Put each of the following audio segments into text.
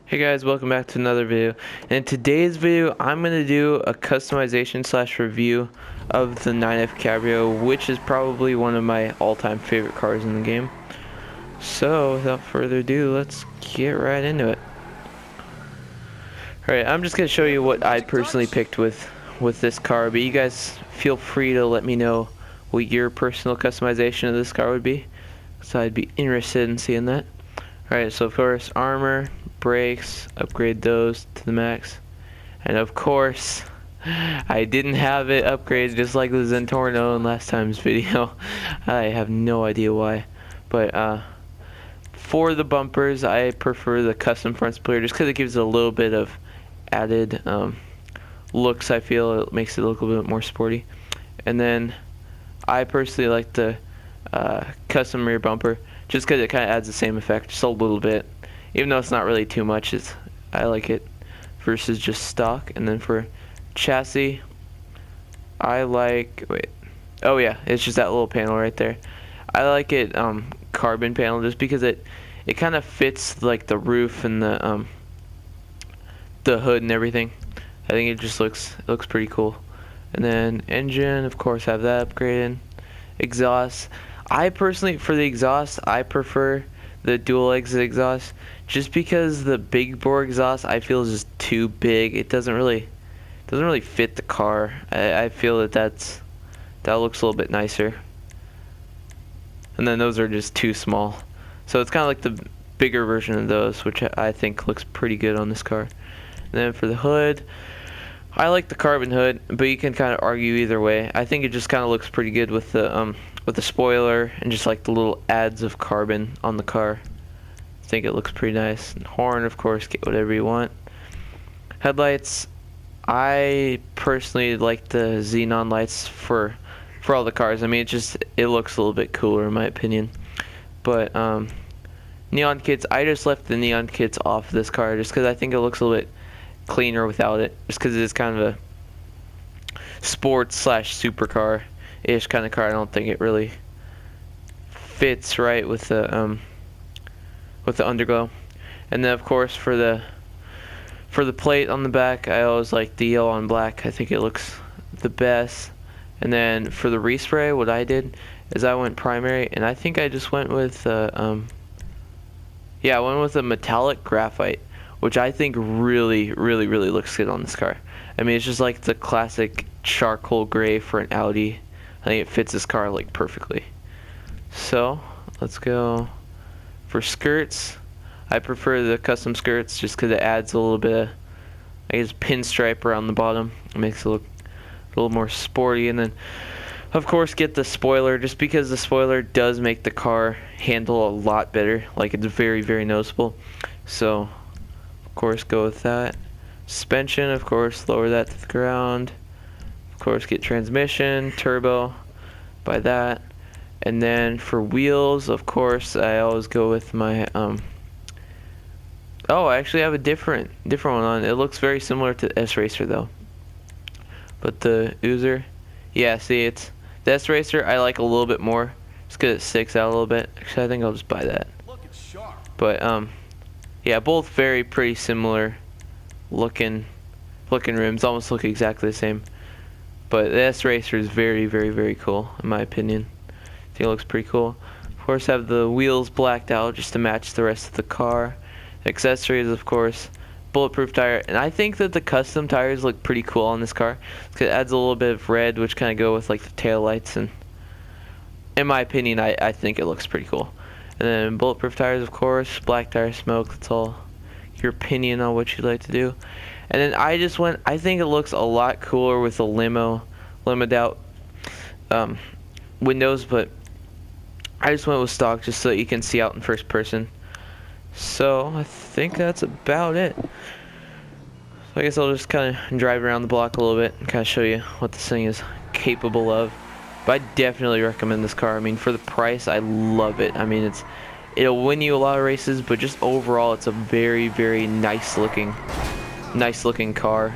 Hey guys, welcome back to another video. In today's video, I'm going to do a customization slash review of the 9F Cabrio, which is probably one of my all-time favorite cars in the game. So, without further ado, let's get right into it. Alright, I'm just going to show you what I personally picked with this car, but you guys feel free to let me know what your personal customization of this car would be, so I'd be interested in seeing that. Alright, so of course, armor, brakes, upgrade those to the max. And of course, I didn't have it upgraded just like the Zentorno in last time's video. I have no idea why. But for the bumpers, I prefer the custom front spoiler just because it gives it a little bit of added looks. I feel it makes it look a little bit more sporty. And then I personally like the custom rear bumper just because it kind of adds the same effect just a little bit, even though it's not really too much. I like it versus just stock. And then for chassis, I like, oh yeah, it's just that little panel right there. I like it carbon panel just because it kind of fits like the roof and the hood and everything. I think it just looks pretty cool. And then engine, of course, have that upgraded. Exhaust, I personally, for the exhaust, I prefer the dual exit exhaust just because the big bore exhaust I feel is just too big. It doesn't really fit the car. I feel that looks a little bit nicer. And then those are just too small. So it's kind of like the bigger version of those, which I think looks pretty good on this car. And then for the hood, I like the carbon hood, but you can kind of argue either way. I think it just kind of looks pretty good with the spoiler and just like the little adds of carbon on the car. I think it looks pretty nice. And horn, of course, get whatever you want. Headlights, I personally like the xenon lights for all the cars. I mean, it looks a little bit cooler in my opinion. But neon kits, I just left the neon kits off this car just because I think it looks a little bit cleaner without it, just because it is kind of a sports slash supercar-ish kind of car. I don't think it really fits right with the underglow. And then of course for the plate on the back, I always like the yellow on black. I think it looks the best. And then for the respray, what I did is I went primary, and I think I just went with I went with a metallic graphite, which I think really looks good on this car. I mean, it's just like the classic charcoal gray for an Audi. I think it fits this car like perfectly. So let's go for skirts. I prefer the custom skirts just because it adds a little bit of, I guess, pinstripe around the bottom. It makes it look a little more sporty. And then of course get the spoiler just because the spoiler does make the car handle a lot better. Like, it's very noticeable. So of course go with that. Suspension, of course, lower that to the ground. Of course get transmission, turbo, by that. And then for wheels, of course, I always go with my oh, I actually have a different one on. It looks very similar to S Racer though. But the Oozer, yeah, see, it's the S Racer I like a little bit more just because it sticks out a little bit. Actually, I think I'll just buy that. But yeah, both pretty similar looking rims, almost look exactly the same. But the S Racer is very cool in my opinion. I think it looks pretty cool. Of course, have the wheels blacked out just to match the rest of the car. Accessories, of course, bulletproof tire, and I think that the custom tires look pretty cool on this car because it adds a little bit of red, which kind of go with like the tail lights, and in my opinion, I think it looks pretty cool. And then bulletproof tires, of course, black tire smoke. That's all your opinion on what you'd like to do. And then I think it looks a lot cooler with the limoed out windows, but I just went with stock just so that you can see out in first person. So I think that's about it. So I guess I'll just kind of drive around the block a little bit and kind of show you what this thing is capable of. But I definitely recommend this car. I mean, for the price, I love it. I mean, it'll win you a lot of races, but just overall, it's a very nice looking car.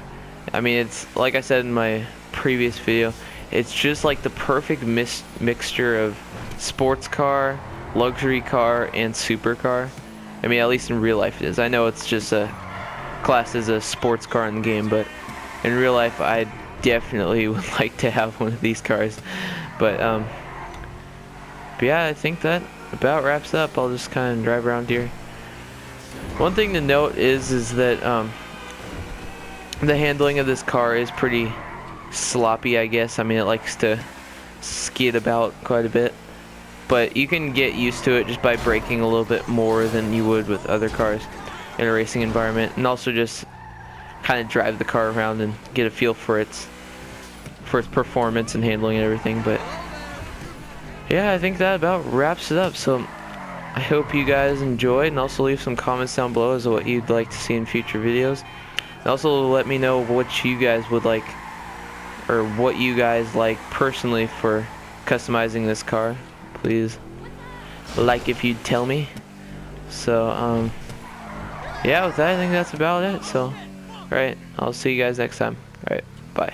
I mean, it's like I said in my previous video, it's just like the perfect mixture of sports car, luxury car, and supercar. I mean, at least in real life it is. I know it's just a class as a sports car in the game, but in real life I definitely would like to have one of these cars. But yeah, I think that about wraps up. I'll just kind of drive around here. One thing to note is that the handling of this car is pretty sloppy, I guess. I mean, it likes to skid about quite a bit, but you can get used to it just by braking a little bit more than you would with other cars in a racing environment, and also just kind of drive the car around and get a feel for its performance and handling and everything. But yeah, I think that about wraps it up. So I hope you guys enjoyed, and also leave some comments down below as to what you'd like to see in future videos. And also let me know what you guys would like, or what you guys like personally for customizing this car. Please like if you'd tell me. So yeah, with that I think that's about it. So alright, I'll see you guys next time. Alright, bye.